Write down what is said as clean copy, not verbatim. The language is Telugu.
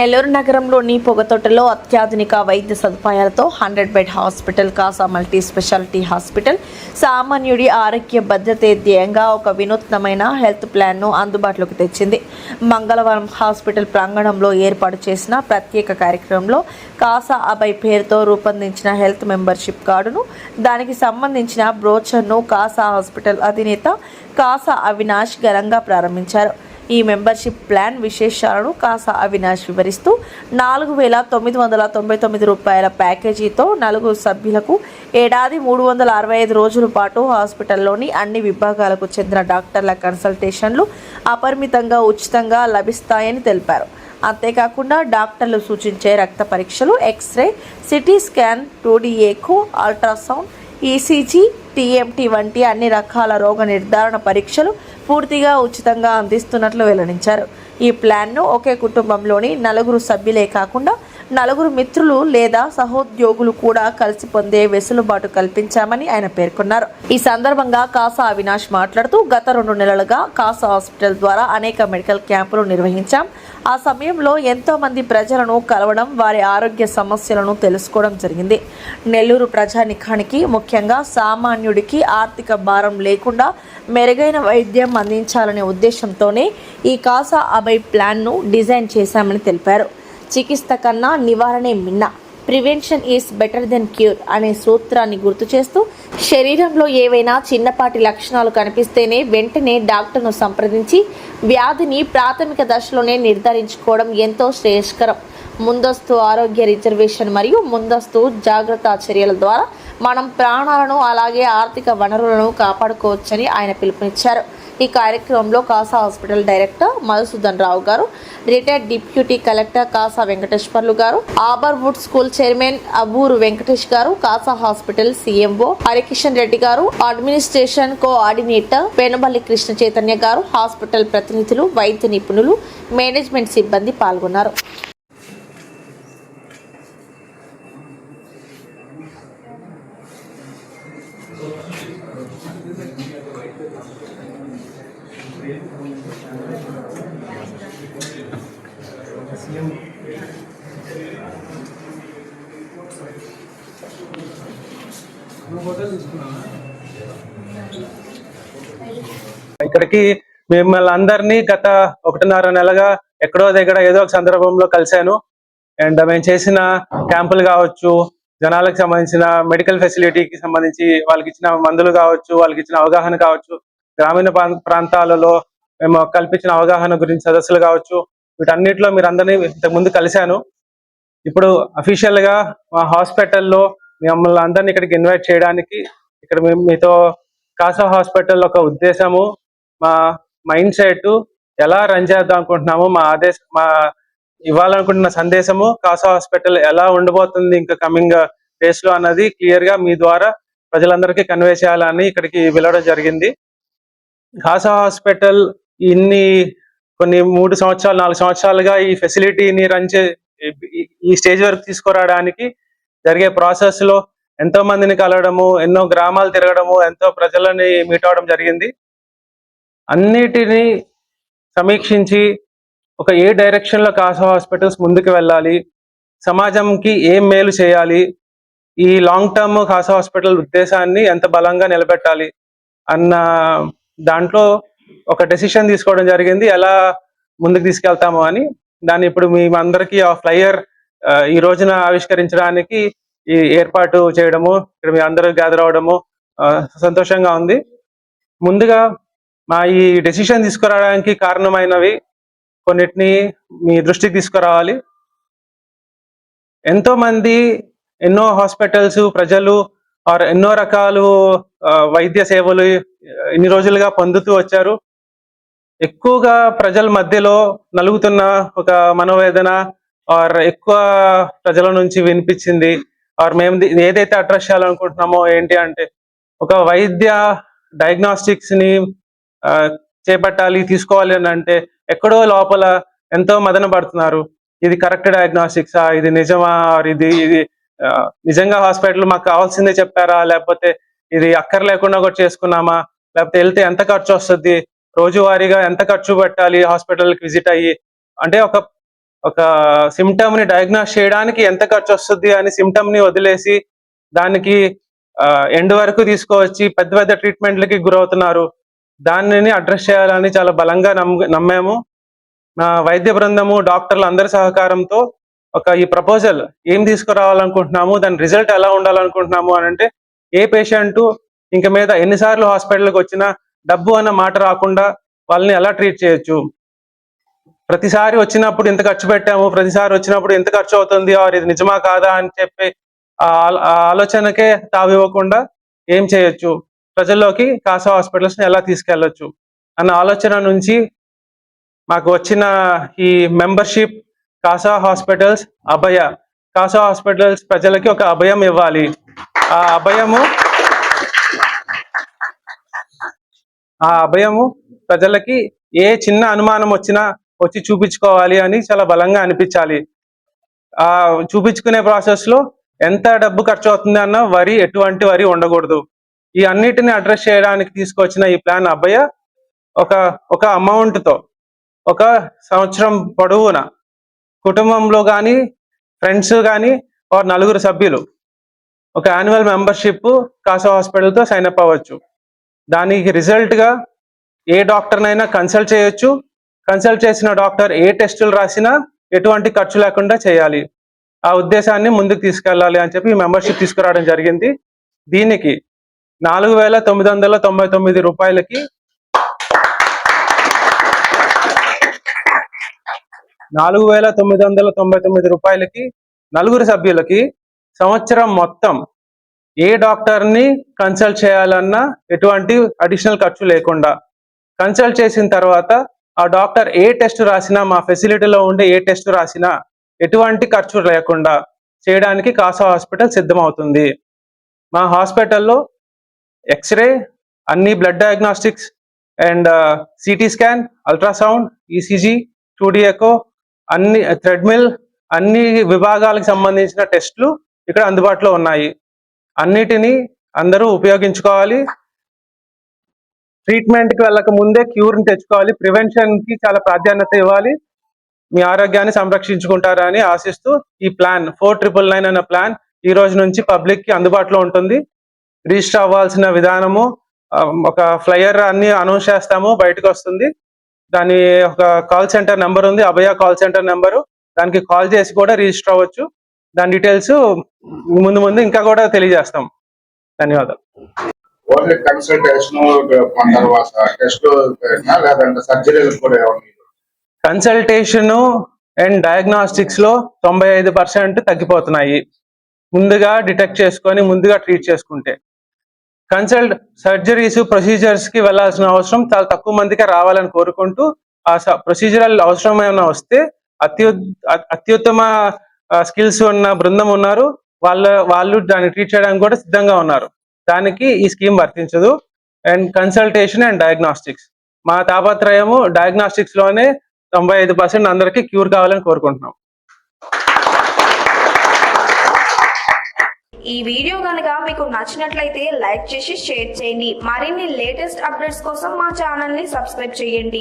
నెల్లూరు నగరంలోని పొగతోటలో అత్యాధునిక వైద్య సదుపాయాలతో 100 bed hospital Casa multi speciality hospital సామాన్యుడి ఆరోగ్య భద్రతే ధ్యేయంగా ఒక వినూత్నమైన హెల్త్ ప్లాన్ను అందుబాటులోకి తెచ్చింది. మంగళవారం హాస్పిటల్ ప్రాంగణంలో ఏర్పాటు చేసిన ప్రత్యేక కార్యక్రమంలో కాసా అభయ్ పేరుతో రూపొందించిన హెల్త్ మెంబర్షిప్ కార్డును, దానికి సంబంధించిన బ్రోచర్ను కాసా హాస్పిటల్ అధినేత కాసా అవినాష్ ఘనంగా ప్రారంభించారు. ఈ మెంబర్షిప్ ప్లాన్ విశేషాలను కాసా అవినాష్ వివరిస్తూ 4,999 రూపాయల ప్యాకేజీతో 4 సభ్యులకు ఏడాది 365 రోజుల పాటు హాస్పిటల్లోని అన్ని విభాగాలకు చెందిన డాక్టర్ల కన్సల్టేషన్లు అపరిమితంగా ఉచితంగా లభిస్తాయని తెలిపారు. అంతేకాకుండా డాక్టర్లు సూచించే రక్త పరీక్షలు, x ray, CT scan, 2D echo, ultrasound, ECG, TMT వంటి అన్ని రకాల రోగ నిర్ధారణ పరీక్షలు పూర్తిగా ఉచితంగా అందిస్తున్నట్లు వెల్లడించారు. ఈ ప్లాన్ను ఒకే కుటుంబంలోని 4 సభ్యులే కాకుండా 4 మిత్రులు లేదా సహోద్యోగులు కూడా కలిసి పొందే వెసులుబాటు కల్పించామని ఆయన పేర్కొన్నారు. ఈ సందర్భంగా కాసా అవినాష్ మాట్లాడుతూ, గత 2 నెలలుగా కాసా హాస్పిటల్ ద్వారా అనేక మెడికల్ క్యాంపులు నిర్వహించాం. ఆ సమయంలో ఎంతో మంది ప్రజలను కలవడం, వారి ఆరోగ్య సమస్యలను తెలుసుకోవడం జరిగింది. నెల్లూరు ప్రజానికానికి, ముఖ్యంగా సామాన్యుడికి ఆర్థిక భారం లేకుండా మెరుగైన వైద్యం అందించాలనే ఉద్దేశంతోనే ఈ కాసా అభయ్ ప్లాన్ను డిజైన్ చేశామని తెలిపారు. చికిత్స కన్నా నివారణే మిన్న, prevention is better than cure అనే సూత్రాన్ని గుర్తు చేస్తూ, శరీరంలో ఏవైనా చిన్నపాటి లక్షణాలు కనిపిస్తేనే వెంటనే డాక్టర్ను సంప్రదించి వ్యాధిని ప్రాథమిక దశలోనే నిర్ధారించుకోవడం ఎంతో శ్రేయస్కరం. ముందస్తు ఆరోగ్య రిజర్వేషన్ మరియు ముందస్తు జాగ్రత్త చర్యల ద్వారా మనం ప్రాణాలను, అలాగే ఆర్థిక వనరులను కాపాడుకోవచ్చని ఆయన పిలుపునిచ్చారు. ఈ కార్యక్రమంలో కాసా హాస్పిటల్ డైరెక్టర్ మధుసూదన్ రావు గారు, retired deputy collector Kasa Venkateswarlu గారు, ఆబర్వుడ్ స్కూల్ చైర్మన్ అబూరు వెంకటేష్ గారు, కాసా హాస్పిటల్ సీఎంఓ హరికిషన్ రెడ్డి గారు, అడ్మినిస్ట్రేషన్ కోఆర్డినేటర్ పెనుబల్లి కృష్ణ చైతన్య గారు, హాస్పిటల్ ప్రతినిధులు, వైద్య నిపుణులు, మేనేజ్మెంట్ సిబ్బంది పాల్గొన్నారు. ఇక్కడికి మిమ్మల్ని అందరినీ గత 1.5 నెలగా ఎక్కడో దగ్గర ఏదో ఒక సందర్భంలో కలిశాను. అండ్ మేము చేసిన క్యాంపులు కావచ్చు, జనాలకు సంబంధించిన మెడికల్ ఫెసిలిటీకి సంబంధించి వాళ్ళకి ఇచ్చిన మందులు కావచ్చు, వాళ్ళకి ఇచ్చిన అవగాహన కావచ్చు, గ్రామీణ ప్రాంతాలలో మేము కల్పించిన అవగాహన గురించి సదస్సులు కావచ్చు, వీటన్నిటిలో మీరు అందరినీ ఇంతకు ముందు కలిశాను. ఇప్పుడు అఫీషియల్ గా మా హాస్పిటల్లో మిమ్మల్ని అందరినీ ఇక్కడికి ఇన్వైట్ చేయడానికి, ఇక్కడ మేము మీతో కాసా హాస్పిటల్ ఒక ఉద్దేశము, మా మైండ్ సెట్, ఎలా రన్ చేద్దాం అనుకుంటున్నాము, మా ఇవ్వాలనుకుంటున్న సందేశము, కాసా హాస్పిటల్ ఎలా ఉండబోతుంది ఇంకా కమింగ్ డేస్ లో అన్నది క్లియర్ గా మీ ద్వారా ప్రజలందరికీ కన్వే చేయాలని ఇక్కడికి వెళ్ళడం జరిగింది. కాసా హాస్పిటల్ కొన్ని 3 సంవత్సరాలు 4 సంవత్సరాలుగా ఈ ఫెసిలిటీని ఈ స్టేజ్ వరకు తీసుకురావడానికి జరిగే ప్రాసెస్ లో ఎంతో మందిని కలవడము, ఎన్నో గ్రామాలు తిరగడము, ఎంతో ప్రజలని మీట్ అవడం జరిగింది. అన్నిటినీ సమీక్షించి ఏ డైరెక్షన్ లో కాసా హాస్పిటల్స్ ముందుకు వెళ్ళాలి, సమాజంకి ఏం మేలు చేయాలి, ఈ లాంగ్ టర్మ్ కాసా హాస్పిటల్ ఉద్దేశాన్ని ఎంత బలంగా నిలబెట్టాలి అన్న దాంట్లో ఒక డెసిషన్ తీసుకోవడం జరిగింది, ఎలా ముందుకు తీసుకెళ్తాము అని. దాన్ని ఇప్పుడు మీ అందరికీ ఆ ఫ్లైయర్ ఈ రోజున ఆవిష్కరించడానికి ఈ ఏర్పాటు చేయడము, ఇక్కడ మీ అందరూ గ్యాదర్ అవడము సంతోషంగా ఉంది. ముందుగా మా ఈ డెసిషన్ తీసుకురావడానికి కారణమైనవి కొన్నిటిని మీ దృష్టికి తీసుకురావాలి. ఎంతో మంది ఎన్నో హాస్పిటల్స్, ప్రజలు ఎన్నో రకాలు వైద్య సేవలు ఇన్ని రోజులుగా పొందుతూ వచ్చారు. ఎక్కువగా ప్రజల మధ్యలో నలుగుతున్న ఒక మనోవేదన ఎక్కువ ప్రజల నుంచి వినిపించింది. మేము ఏదైతే అడ్రస్ చేయాలనుకుంటున్నామో ఏంటి అంటే, ఒక వైద్య డయాగ్నోస్టిక్స్ ని చేపట్టాలి, తీసుకోవాలి అని అంటే ఎక్కడో లోపల ఎంతో మదన పడుతున్నారు. ఇది కరెక్ట్ డయాగ్నోస్టిక్సా, ఇది నిజమా, ఇది నిజంగా హాస్పిటల్ మాకు కావాల్సిందే చెప్పారా, లేకపోతే ఇది అక్కర్లేకుండా కూడా చేసుకున్నామా, లేకపోతే వెళ్తే ఎంత ఖర్చు వస్తుంది, రోజువారీగా ఎంత ఖర్చు పెట్టాలి హాస్పిటల్కి విజిట్ అయ్యి, అంటే ఒక ఒక సిమ్టమ్ ని డయాగ్నోస్ చేయడానికి ఎంత ఖర్చు వస్తుంది అని సిమ్టమ్ ని వదిలేసి దానికి ఎండ్ వరకు తీసుకువచ్చి పెద్ద పెద్ద ట్రీట్మెంట్లకి గురవుతున్నారు. దానిని అడ్రస్ చేయాలని చాలా బలంగా నమ్మాము. నా వైద్య బృందము, డాక్టర్లు అందరి సహకారంతో ఈ ప్రపోజల్ ఏం తీసుకురావాలనుకుంటున్నాము, దాని రిజల్ట్ ఎలా ఉండాలనుకుంటున్నాము అని అంటే, ఏ పేషెంట్ ఇంక మీద ఎన్నిసార్లు హాస్పిటల్కి వచ్చినా డబ్బు అన్న మాట రాకుండా వాళ్ళని ఎలా ట్రీట్ చేయొచ్చు, ప్రతిసారి వచ్చినప్పుడు ఎంత ఖర్చు పెట్టాము, ప్రతిసారి వచ్చినప్పుడు ఎంత ఖర్చు అవుతుంది, ఆర్ ఇది నిజమా కాదా అని చెప్పి ఆ ఆలోచనకే తావివ్వకుండా ఏం చేయొచ్చు, ప్రజల్లోకి కాసా హాస్పిటల్స్ ని ఎలా తీసుకెళ్లొచ్చు అన్న ఆలోచన నుంచి మాకు వచ్చిన ఈ మెంబర్షిప్ కాసా హాస్పిటల్స్ అభయ. కాసా హాస్పిటల్స్ ప్రజలకి ఒక అభయం ఇవ్వాలి. ఆ అభయము ప్రజలకి ఏ చిన్న అనుమానం వచ్చినా వచ్చి చూపించుకోవాలి అని చాలా బలంగా అనిపించాలి. ఆ చూపించుకునే ప్రాసెస్ లో ఎంత డబ్బు ఖర్చు అవుతుంది అన్న ఎటువంటి వరి ఉండకూడదు. ఈ అన్నిటిని అడ్రస్ చేయడానికి తీసుకొచ్చిన ఈ ప్లాన్ అభయ ఒక అమౌంట్ తో ఒక సంవత్సరం పొడవున కుటుంబంలో కానీ, ఫ్రెండ్స్ కానీ, నలుగురు సభ్యులు ఒక యాన్యువల్ మెంబర్షిప్ కాసా హాస్పిటల్ తో సైన్ అప్ అవ్వచ్చు. దానికి రిజల్ట్ గా ఏ డాక్టర్నైనా కన్సల్ట్ చేయొచ్చు. కన్సల్ట్ చేసిన డాక్టర్ ఏ టెస్టులు రాసినా ఎటువంటి ఖర్చు లేకుండా చేయాలి. ఆ ఉద్దేశాన్ని ముందుకు తీసుకెళ్ళాలి అని చెప్పి మెంబర్షిప్ తీసుకురావడం జరిగింది. దీనికి 4,999 రూపాయలకి 4,999 రూపాయలకి నలుగురు సభ్యులకి సంవత్సరం మొత్తం ఏ డాక్టర్ ని కన్సల్ట్ చేయాలన్నా ఎటువంటి అడిషనల్ ఖర్చు లేకుండా, కన్సల్ట్ చేసిన తర్వాత ఆ డాక్టర్ ఏ టెస్ట్ రాసినా, మా ఫెసిలిటీలో ఉండే ఏ టెస్ట్ రాసినా ఎటువంటి ఖర్చు లేకుండా చేయడానికి కాసా హాస్పిటల్ సిద్ధమవుతుంది. మా హాస్పిటల్లో ఎక్స్రే, అన్ని blood diagnostics and CT scan, ultrasound, ECG, 2D echo, అన్ని థ్రెడ్మిల్, అన్ని విభాగాలకు సంబంధించిన టెస్టులు ఇక్కడ అందుబాటులో ఉన్నాయి. అన్నిటినీ అందరూ ఉపయోగించుకోవాలి. ట్రీట్మెంట్ కి వెళ్ళక ముందే క్యూర్ ని తెచ్చుకోవాలి. ప్రివెన్షన్ కి చాలా ప్రాధాన్యత ఇవ్వాలి. మీ ఆరోగ్యాన్ని సంరక్షించుకుంటారని ఆశిస్తూ ఈ ప్లాన్ 4999 అనే ప్లాన్ ఈ రోజు నుంచి పబ్లిక్ కి అందుబాటులో ఉంటుంది. రిజిస్టర్ అవ్వాల్సిన విధానము, ఒక ఫ్లైయర్ అన్ని అనౌన్స్ చేస్తాము, బయటకు వస్తుంది. దాని ఒక కాల్ సెంటర్ నెంబర్ ఉంది, అభయ కాల్ సెంటర్ నెంబరు. దానికి కాల్ చేసి కూడా రిజిస్టర్ అవ్వచ్చు. దాని డీటెయిల్స్ ముందు ఇంకా కూడా తెలియజేస్తాం. ధన్యవాదాలు. Only consultation consultation and diagnostics లో 95% తగ్గిపోతున్నాయి. ముందుగా డిటెక్ట్ చేసుకొని ముందుగా ట్రీట్ చేసుకుంటే. సర్జరీస్, ప్రొసీజర్స్ కి వెళ్లాల్సిన అవసరం చాలా తక్కువ మందికే రావాలని కోరుకుంటూ, ఆ ప్రొసీజరల్ అవసరం ఏమైనా వస్తే అత్యుత్తమ స్కిల్స్ ఉన్న బృందం ఉన్నారు, వాళ్ళు దాన్ని ట్రీట్ చేయడానికి కూడా సిద్ధంగా ఉన్నారు. దానికి ఈ స్కీమ్ వర్తించదు. అండ్ కన్సల్టేషన్ అండ్ డయాగ్నోస్టిక్స్, మా తాపత్రయము డయాగ్నోస్టిక్స్ లోనే 95% అందరికీ క్యూర్ కావాలని కోరుకుంటున్నాం. ఈ వీడియో కనుక మీకు నచ్చినట్లయితే లైక్ చేసి షేర్ చేయండి. మరిన్ని లేటెస్ట్ అప్డేట్స్ కోసం మా ఛానల్ ని సబ్స్క్రైబ్ చేయండి.